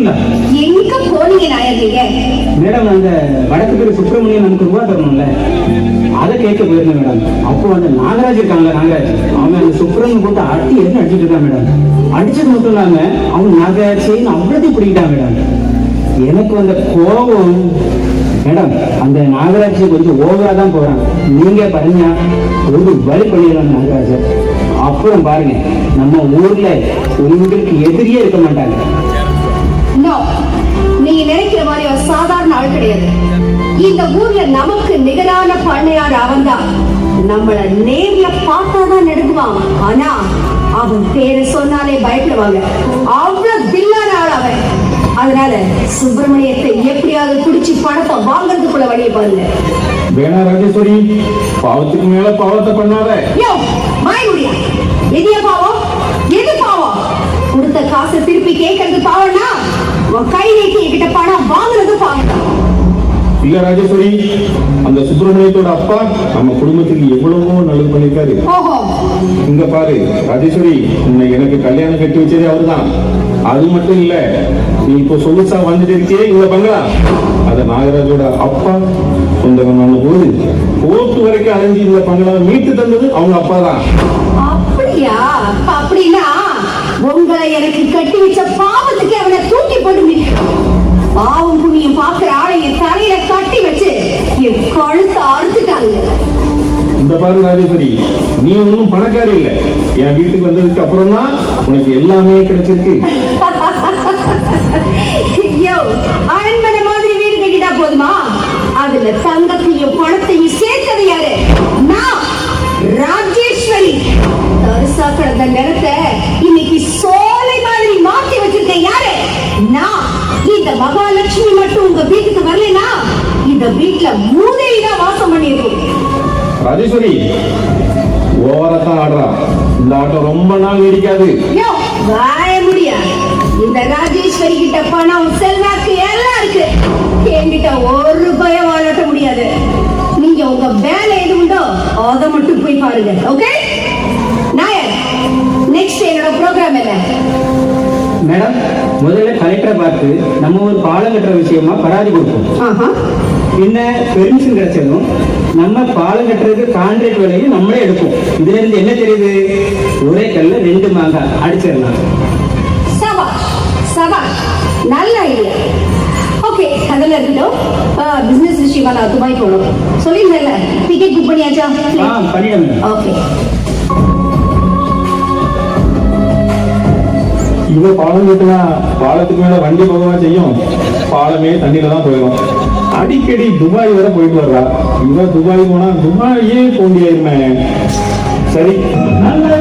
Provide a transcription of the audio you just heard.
நீங்களா? எங்க போனீங்க நாயகீங்க? மேடம், அந்த வடக்கு பேர் சுப்பிரமணியன் நமக்கு ரூபா தரணும்ல, அதை கேட்க போயிருந்தேன் மேடம். அப்போ அந்த நாகராஜ் இருக்காங்களா, நாகராஜ், அவன் அந்த சுப்பிரமணியன் போட்டு அடி எடுத்து அடிச்சுட்டு இருக்கான் மேடம். அடிச்சது மட்டும் இல்லாம அவன் நாகராஜ் அவ்வளோத்தையும் பிடிக்கிட்டான் மேடம். எனக்கு அந்த கோபம் மேடம், அந்த நாகராஜ் கொஞ்சம் ஓவரா தான் போறான். நீங்க பாருங்க, ஒரு வழி பண்ணிடலாம் நாகராஜ. அப்புறம் பாருங்க, நம்ம ஊர்ல உங்களுக்கு எதிரியே இருக்க மாட்டாங்க. நீங்க நினைக்கிற மாதிரி ஒரு சாதாரண ஆள் கிடையாது. இந்த ஊர்ல நமக்கு நிகரான பண்ணையார் அவன்தான். நம்மள நேர்ல பார்த்தாதான் நடுங்குவான். ஆனா அவன் பேரை சொன்னாலே பயப்படுவாங்க. அவ்வளவு தில்லான ஆள் அவன். அதனால சுப்பிரமணியத்தை எப்படியாவது குடிச்சு பணத்தை வாங்கறதுக்குள்ள வழியை பாருங்க. வேணா ராஜேஸ்வரி, பாவத்துக்கு மேல பாவத்தை பண்ணாத. எதிய பாவம்? எது பாவம்? கொடுத்த காசை திருப்பி கேட்கறது பாவம்னா உன் கை நீட்டி கிட்ட பணம் வாங்குறது பாவம். இல்ல ராஜேஸ்வரி, அந்த சுப்பிரமணியத்தோட அப்பா நம்ம குடும்பத்துக்கு எவ்வளவோ நல்லது பண்ணிருக்காரு. இங்க பாரு ராஜேஸ்வரி, உன்னை எனக்கு கல்யாணம் கட்டி வச்சதே அவருதான். அது மட்டும் இல்ல, நீ இப்போ சொகுசா வந்துட்டு இருக்கே இந்த பங்களா, அத நாகராஜோட அப்பா சொந்தம் போது கோர்ட்டு வரைக்கும் அலைஞ்சி இந்த பங்களாவை மீட்டு தந்தது அவங்க அப்பா தான். அப்படியா? அப்படின்னா உங்களை எனக்கு கட்டி வச்ச பாவத்துக்கு அவனை தூக்கி போட்டு பாவம் புண்ணியம் பாக்குற ஆளை என் தலையில கட்டி வச்சு என் கழுத்தை அறுத்துட்டாங்க. இந்த பாரு ராஜேஸ்வரி, நீ ஒன்னும் பணக்காரி இல்ல. என் வீட்டுக்கு வந்ததுக்கு அப்புறம் தான் உனக்கு எல்லாமே கிடைச்சிருக்கு. அரண்மனை மாதிரி வீடு கட்டிட்டா போதுமா? அதுல தங்கத்தையும் பணத்தையும் சேர்த்தது யாரு? நான் ராஜேஸ்வரி. தரிசா கிடந்த நிறத்தை இன்னைக்கு சோலை மாதிரி மாற்றி வச்சிருக்கேன். யாரு? நான். இந்த மகாலட்சுமி மட்டும் உங்க வீட்டுக்கு வரலனா இந்த வீட்டுல மூதேவிதான் வாசம் பண்ணிருக்கும். ராஜேஸ்வரி, ஓவரத்தான் ஆடுறா. இந்த ஆட்டம் ரொம்ப நாள் நீடிக்காது. வாய முடியாது. இந்த ராஜேஸ்வரி கிட்ட பணம், செல்வாக்கு எல்லாம் இருக்கு. என்கிட்ட ஒரு பயம் வாழட்ட முடியாது. நீங்க உங்க வேலை எது உண்டோ அதை மட்டும் போய் பாருங்க. ஓகே நாயர், நெக்ஸ்ட் என்னோட ப்ரோக்ராம் என்ன? மேடம், முதல்ல கலெக்டரை பார்த்து நம்ம ஒரு பாலம் கட்டுற விஷயமா பராதி கொடுப்போம். பின்ன பெர்மிஷன் கிடைச்சதும் நம்ம பாலம் கட்டுறதுக்கு கான்ட்ராக்ட் வேலையும் நம்மளே எடுப்போம். இதுல இருந்து என்ன தெரியுது? ஒரே கல்ல ரெண்டு மாங்காய் அடிச்சிடலாம். சபாஷ் சபாஷ், நல்ல ஐடியா. ஓகே, அதெல்லாம் இருக்கட்டும். பிசினஸ் விஷயமா நான் துபாய் போகணும் சொல்லியிருந்தேன்ல. டிக்கெட் புக் பண்ணியாச்சா? பண்ணிடுங்க. ஓகே. இவ பாலம் கட்டினா பாலத்துக்கு மேல வண்டி போகவா செய்யும்? பாலமே தண்ணியில தான் போயிடும். அடிக்கடி துபாய் வரை போயிட்டு வர்றா. இவ துபாய் போனா துபாயே போண்டியாயிருமே. சரி, நல்ல